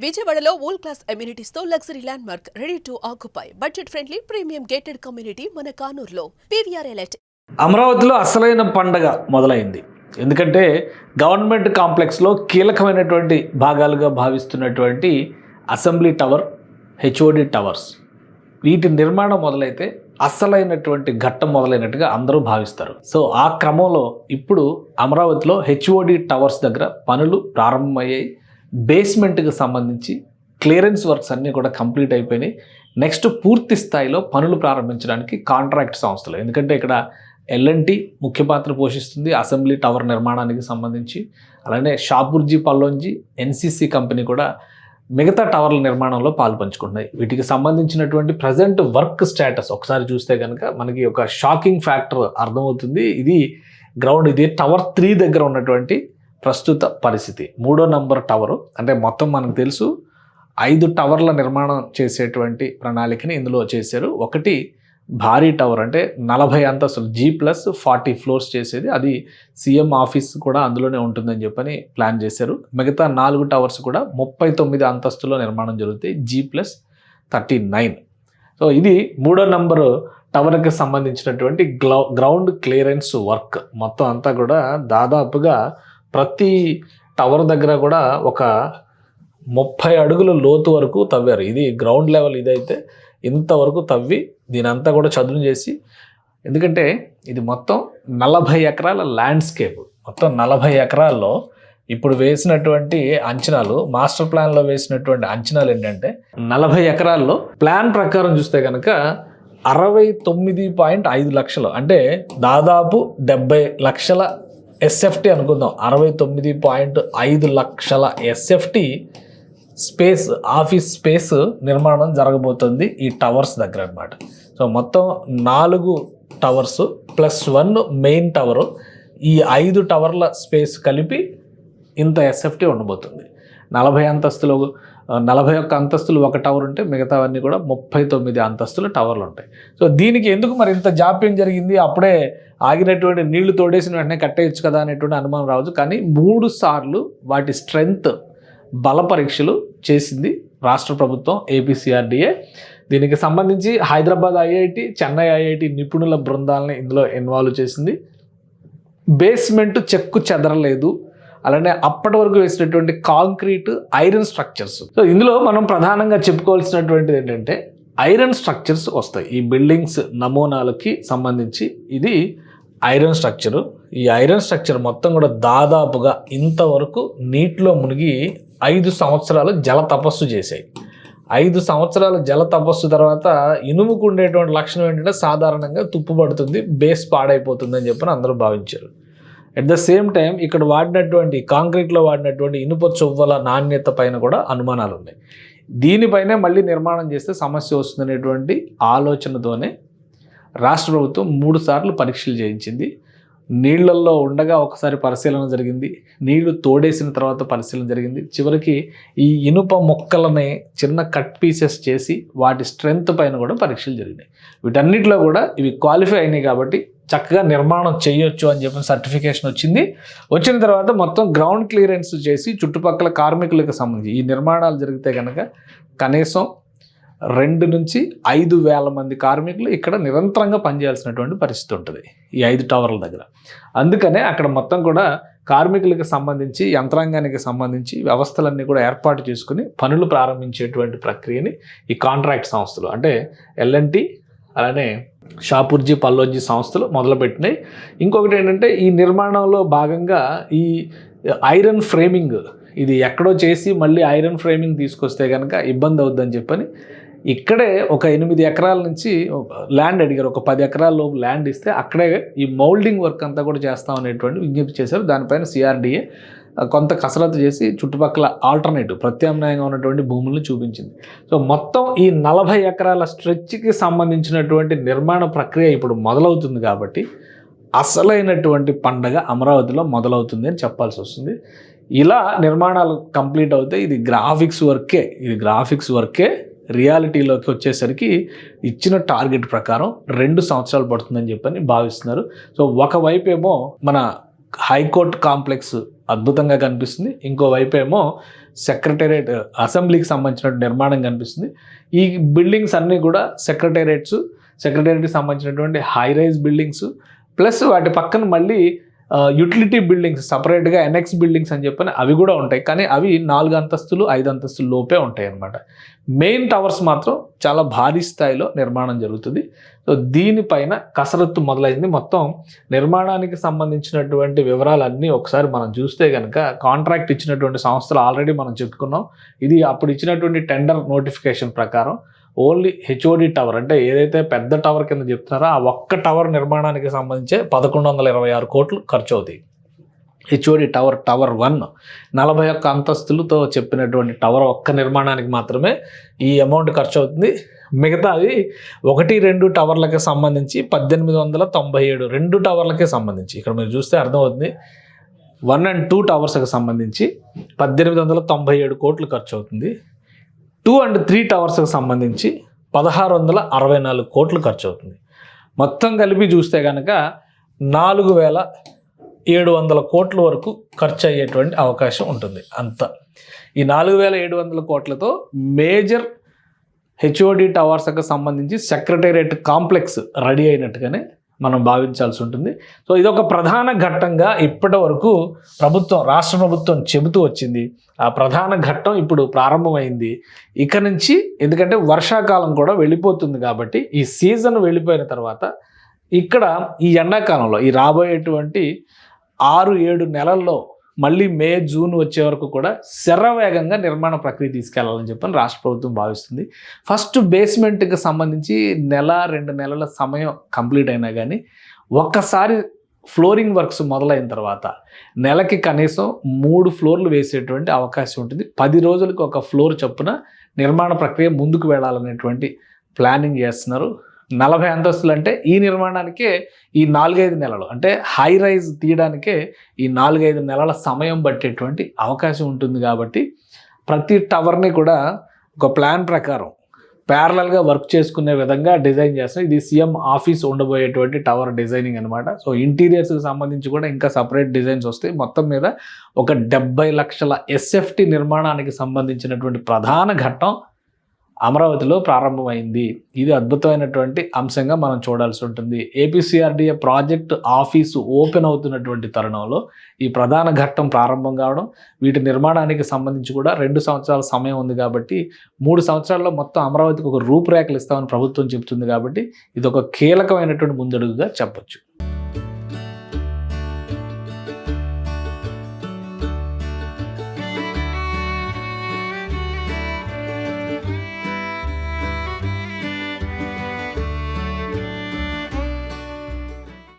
విజయవాడలో world class amenities తో luxury land mark ready to occupy budget friendly premium gated community మన కానూరులో PVR elite. అమరావతిలో అసలైన పండగ మొదలైంది. ఎందుకంటే గవర్నమెంట్ కాంప్లెక్స్లో కీలకమైనటువంటి భాగాలుగా భావిస్తున్నటువంటి అసెంబ్లీ టవర్, హెచ్ఓడి టవర్స్, వీటి నిర్మాణం మొదలైతే అసలైనటువంటి ఘట్టం మొదలైనట్టుగా అందరూ భావిస్తారు. సో ఆ క్రమంలో ఇప్పుడు అమరావతిలో హెచ్ఓడి టవర్స్ దగ్గర పనులు ప్రారంభమయ్యాయి. బేస్మెంట్కి సంబంధించి క్లియరెన్స్ వర్క్స్ అన్నీ కూడా కంప్లీట్ అయిపోయినాయి. నెక్స్ట్ పూర్తి స్థాయిలో పనులు ప్రారంభించడానికి కాంట్రాక్ట్ సంస్థలు, ఎందుకంటే ఇక్కడ ఎల్ఎన్టీ ముఖ్య పాత్ర పోషిస్తుంది అసెంబ్లీ టవర్ నిర్మాణానికి సంబంధించి. అలానే షాపూర్జీ పల్లోంజీ ఎన్సీసీ కంపెనీ కూడా మిగతా టవర్ల నిర్మాణంలో పాల్పంచుకుంటున్నాయి. వీటికి సంబంధించినటువంటి ప్రజెంట్ వర్క్ స్టేటస్ ఒకసారి చూస్తే కనుక మనకి ఒక షాకింగ్ ఫ్యాక్టర్ అర్థమవుతుంది. ఇది టవర్ 3 దగ్గర ఉన్నటువంటి ప్రస్తుత పరిస్థితి. 3వ నంబర్ టవరు, అంటే మొత్తం మనకు తెలుసు 5 టవర్ల నిర్మాణం చేసేటువంటి ప్రణాళికని ఇందులో చేశారు. ఒకటి భారీ టవర్, అంటే 40 అంతస్తులు, G+40 ఫ్లోర్స్ చేసేది, అది సీఎం ఆఫీస్ కూడా అందులోనే ఉంటుందని చెప్పని ప్లాన్ చేశారు. మిగతా 4 టవర్స్ కూడా 39 అంతస్తులో నిర్మాణం జరుగుతాయి, G+39. సో ఇది 3వ నంబరు టవర్కి సంబంధించినటువంటి గ్రౌండ్ క్లియరెన్స్ వర్క్. మొత్తం అంతా కూడా దాదాపుగా ప్రతి టవర్ దగ్గర కూడా ఒక 30 అడుగుల లోతు వరకు తవ్వారు. ఇది గ్రౌండ్ లెవెల్. ఇదైతే ఇంతవరకు తవ్వి దీనంతా కూడా చదును చేసి, ఎందుకంటే ఇది మొత్తం 40 ఎకరాల ల్యాండ్స్కేప్. మొత్తం 40 ఎకరాల్లో ఇప్పుడు వేసినటువంటి అంచనాలు, మాస్టర్ ప్లాన్లో వేసినటువంటి అంచనాలు ఏంటంటే 40 ఎకరాల్లో ప్లాన్ ప్రకారం చూస్తే కనుక 69.5 లక్షలు, అంటే దాదాపు 70 లక్షల ఎస్ఎఫ్టీ అనుకుందాం. 69.5 లక్షల ఎస్ఎఫ్టీ స్పేస్, ఆఫీస్ స్పేస్ నిర్మాణం జరగబోతుంది ఈ టవర్స్ దగ్గర అనమాట. సో మొత్తం 4 టవర్స్ +1 మెయిన్ టవరు, ఈ 5 టవర్ల స్పేస్ కలిపి ఇంత ఎస్ఎఫ్టీ ఉండబోతుంది. 41 అంతస్తులు ఒక టవర్ ఉంటే మిగతావన్నీ కూడా 39 అంతస్తుల టవర్లు ఉంటాయి. సో దీనికి ఎందుకు మరి ఇంత జాప్యం జరిగింది? అప్పుడే ఆగినటువంటి నీళ్లు తోడేసిన వెంటనే కట్టేయచ్చు కదా అనేటువంటి అనుమానం రావచ్చు. కానీ 3 సార్లు వాటి స్ట్రెంగ్త్ బల పరీక్షలు చేసింది రాష్ట్ర ప్రభుత్వం, ఏపీసీఆర్డీఏ. దీనికి సంబంధించి హైదరాబాద్ ఐఐటి, చెన్నై ఐఐటి నిపుణుల బృందాలని ఇందులో ఇన్వాల్వ్ చేసింది. బేస్మెంట్ చెక్కు చెదరలేదు. అలానే అప్పటి వరకు వేసినటువంటి కాంక్రీట్, ఐరన్ స్ట్రక్చర్స్. సో ఇందులో మనం ప్రధానంగా చెప్పుకోవాల్సినటువంటిది ఏంటంటే ఐరన్ స్ట్రక్చర్స్ వస్తాయి ఈ బిల్డింగ్స్ నమూనాలకి సంబంధించి. ఇది ఐరన్ స్ట్రక్చరు. ఈ ఐరన్ స్ట్రక్చర్ మొత్తం కూడా దాదాపుగా ఇంతవరకు నీటిలో మునిగి 5 సంవత్సరాలు జల తపస్సు చేశాయి. 5 సంవత్సరాల జల తపస్సు తర్వాత ఇనుముకు ఉండేటువంటి లక్షణం ఏంటంటే సాధారణంగా తుప్పుపడుతుంది, బేస్ పాడైపోతుంది అని చెప్పని అందరూ భావించారు. అట్ ద సేమ్ టైం ఇక్కడ వాడినటువంటి కాంక్రీట్లో వాడినటువంటి ఇనుప చువ్వల నాణ్యత పైన కూడా అనుమానాలు ఉన్నాయి. దీనిపైనే మళ్ళీ నిర్మాణం చేస్తే సమస్య వస్తుందనేటువంటి ఆలోచనతోనే రాష్ట్ర ప్రభుత్వం 3 సార్లు పరీక్షలు చేయించింది. నీళ్లల్లో ఉండగా ఒకసారి పరిశీలన జరిగింది, నీళ్లు తోడేసిన తర్వాత పరిశీలన జరిగింది. చివరికి ఈ ఇనుప మొక్కలని చిన్న కట్ పీసెస్ చేసి వాటి స్ట్రెంగ్త్ పైన కూడా పరీక్షలు జరిగినాయి. వీటన్నిటిలో కూడా ఇవి క్వాలిఫై అయినాయి కాబట్టి చక్కగా నిర్మాణం చేయొచ్చు అని చెప్పిన సర్టిఫికేషన్ వచ్చింది. వచ్చిన తర్వాత మొత్తం గ్రౌండ్ క్లియరెన్స్ చేసి చుట్టుపక్కల కార్మికులకు సంబంధించి ఈ నిర్మాణాలు జరిగితే కనుక కనీసం 2 నుంచి 5 వేల మంది కార్మికులు ఇక్కడ నిరంతరంగా పనిచేయాల్సినటువంటి పరిస్థితి ఉంటుంది ఈ 5 టవర్ల దగ్గర. అందుకనే అక్కడ మొత్తం కూడా కార్మికులకు సంబంధించి, యంత్రాంగానికి సంబంధించి వ్యవస్థలన్నీ కూడా ఏర్పాటు చేసుకుని పనులు ప్రారంభించేటువంటి ప్రక్రియని ఈ కాంట్రాక్ట్ సంస్థలు, అంటే ఎల్ఎన్టీ అలానే షాపూర్జీ పల్లోంజీ సంస్థలు మొదలుపెట్టినాయి. ఇంకొకటి ఏంటంటే ఈ నిర్మాణంలో భాగంగా ఈ ఐరన్ ఫ్రేమింగ్, ఇది ఎక్కడో చేసి మళ్ళీ ఐరన్ ఫ్రేమింగ్ తీసుకొస్తే కనుక ఇబ్బంది అవుద్దని చెప్పని ఇక్కడే ఒక 8 ఎకరాల నుంచి ల్యాండ్ అడిగారు. ఒక 10 ఎకరాల లోపు ల్యాండ్ ఇస్తే అక్కడే ఈ మౌల్డింగ్ వర్క్ అంతా కూడా చేస్తాం అనేటువంటి విజ్ఞప్తి చేశారు. దానిపైన సిఆర్డీఏ కొంత కసరత్తు చేసి చుట్టుపక్కల ఆల్టర్నేటివ్ ప్రత్యామ్నాయంగా ఉన్నటువంటి భూములను చూపించింది. సో మొత్తం ఈ 40 ఎకరాల స్ట్రెచ్కి సంబంధించినటువంటి నిర్మాణ ప్రక్రియ ఇప్పుడు మొదలవుతుంది కాబట్టి అసలైనటువంటి పండగ అమరావతిలో మొదలవుతుంది అని చెప్పాల్సి వస్తుంది. ఇలా నిర్మాణాలు కంప్లీట్ అవుతాయి. ఇది గ్రాఫిక్స్ వర్కే రియాలిటీలోకి వచ్చేసరికి ఇచ్చిన టార్గెట్ ప్రకారం 2 సంవత్సరాలు పడుతుందని చెప్పని భావిస్తున్నారు. సో ఒకవైపు ఏమో మన హైకోర్టు కాంప్లెక్స్ అద్భుతంగా కనిపిస్తుంది. ఇంకోవైపు ఏమో సెక్రటేరియట్ అసెంబ్లీకి సంబంధించిన నిర్మాణం కనిపిస్తుంది. ఈ బిల్డింగ్స్ అన్నీ కూడా సెక్రటేరియట్కి సంబంధించినటువంటి హై రైజ్ బిల్డింగ్స్, ప్లస్ వాటి పక్కన మళ్ళీ యూటిలిటీ బిల్డింగ్స్ సపరేట్గా ఎన్ఎక్స్ బిల్డింగ్స్ అని చెప్పని అవి కూడా ఉంటాయి. కానీ అవి 4 అంతస్తులు 5 అంతస్తుల లోపే ఉంటాయి అన్నమాట. మెయిన్ టవర్స్ మాత్రం చాలా భారీ స్థాయిలో నిర్మాణం జరుగుతుంది. సో దీనిపైన కసరత్తు మొదలైంది. మొత్తం నిర్మాణానికి సంబంధించినటువంటి వివరాలన్నీ ఒకసారి మనం చూస్తే కనుక కాంట్రాక్ట్ ఇచ్చినటువంటి సంస్థలు ఆల్రెడీ మనం చెప్పుకున్నాం. ఇది అప్పుడు ఇచ్చినటువంటి టెండర్ నోటిఫికేషన్ ప్రకారం ఓన్లీ హెచ్ఓడి టవర్ అంటే ఏదైతే పెద్ద టవర్ కింద చెప్తున్నారో ఆ ఒక్క టవర్ నిర్మాణానికి సంబంధించే 1126 కోట్లు ఖర్చు అవుతాయి. హెచ్ఓడి టవర్ 1 41 అంతస్తులతో చెప్పినటువంటి టవర్ ఒక్క నిర్మాణానికి మాత్రమే ఈ అమౌంట్ ఖర్చు అవుతుంది. మిగతావి 1-2 టవర్లకి సంబంధించి 1897 2 టవర్లకే సంబంధించి ఇక్కడ మీరు చూస్తే అర్థమవుతుంది. 1 and 2 టవర్స్కి సంబంధించి 1897 కోట్లు ఖర్చు అవుతుంది. 2 and 3 టవర్స్కి సంబంధించి 1664 కోట్లు ఖర్చు అవుతుంది. మొత్తం కలిపి చూస్తే కనుక 4700 కోట్ల వరకు ఖర్చు అయ్యేటువంటి అవకాశం ఉంటుంది. అంత ఈ 4700 కోట్లతో మేజర్ హెచ్ఓడి టవర్స్కి సంబంధించి సెక్రటేరియట్ కాంప్లెక్స్ రెడీ అయినట్టుగానే మనం భావించాల్సి ఉంటుంది. సో ఇదొక ప్రధాన ఘట్టంగా ఇప్పటి వరకు రాష్ట్ర ప్రభుత్వం చెబుతూ వచ్చింది. ఆ ప్రధాన ఘట్టం ఇప్పుడు ప్రారంభమైంది. ఇక నుంచి ఎందుకంటే వర్షాకాలం కూడా వెళ్ళిపోతుంది కాబట్టి ఈ సీజన్ వెళ్ళిపోయిన తర్వాత ఇక్కడ ఈ ఎండాకాలంలో ఈ రాబోయేటువంటి 6-7 నెలల్లో మళ్ళీ మే జూన్ వచ్చే వరకు కూడా శరవేగంగా నిర్మాణ ప్రక్రియ తీసుకెళ్లాలని చెప్పని రాష్ట్ర ప్రభుత్వం భావిస్తుంది. ఫస్ట్ బేస్మెంట్కి సంబంధించి 1-2 నెలల సమయం కంప్లీట్ అయినా కానీ ఒక్కసారి ఫ్లోరింగ్ వర్క్స్ మొదలైన తర్వాత నెలకి కనీసం 3 ఫ్లోర్లు వేసేటువంటి అవకాశం ఉంటుంది. 10 రోజులకు ఒక ఫ్లోర్ చొప్పున నిర్మాణ ప్రక్రియ ముందుకు వెళ్ళాలనేటువంటి ప్లానింగ్ చేస్తున్నారు. 40 అంతస్తులు అంటే ఈ నిర్మాణానికే ఈ 4-5 నెలలు అంటే హై రైజ్ తీయడానికే ఈ 4-5 నెలల సమయం పట్టేటువంటి అవకాశం ఉంటుంది. కాబట్టి ప్రతి టవర్ని కూడా ఒక ప్లాన్ ప్రకారం ప్యారలల్గా వర్క్ చేసుకునే విధంగా డిజైన్ చేస్తారు. ఇది సీఎం ఆఫీస్ ఉండబోయేటువంటి టవర్ డిజైనింగ్ అనమాట. సో ఇంటీరియర్స్కి సంబంధించి కూడా ఇంకా సపరేట్ డిజైన్స్ వస్తాయి. మొత్తం మీద ఒక 70 లక్షల ఎస్ఎఫ్టీ నిర్మాణానికి సంబంధించినటువంటి ప్రధాన ఘట్టం అమరావతిలో ప్రారంభమైంది. ఇది అద్భుతమైనటువంటి అంశంగా మనం చూడాల్సి ఉంటుంది. ఏపీసీఆర్డీఏ ప్రాజెక్ట్ ఆఫీసు ఓపెన్ అవుతున్నటువంటి తరుణంలో ఈ ప్రధాన ఘట్టం ప్రారంభం కావడం, వీటి నిర్మాణానికి సంబంధించి కూడా 2 సంవత్సరాల సమయం ఉంది కాబట్టి 3 సంవత్సరాల్లో మొత్తం అమరావతికి ఒక రూపురేఖలు ఇస్తామని ప్రభుత్వం చెబుతుంది. కాబట్టి ఇది ఒక కీలకమైనటువంటి ముందడుగుగా చెప్పొచ్చు.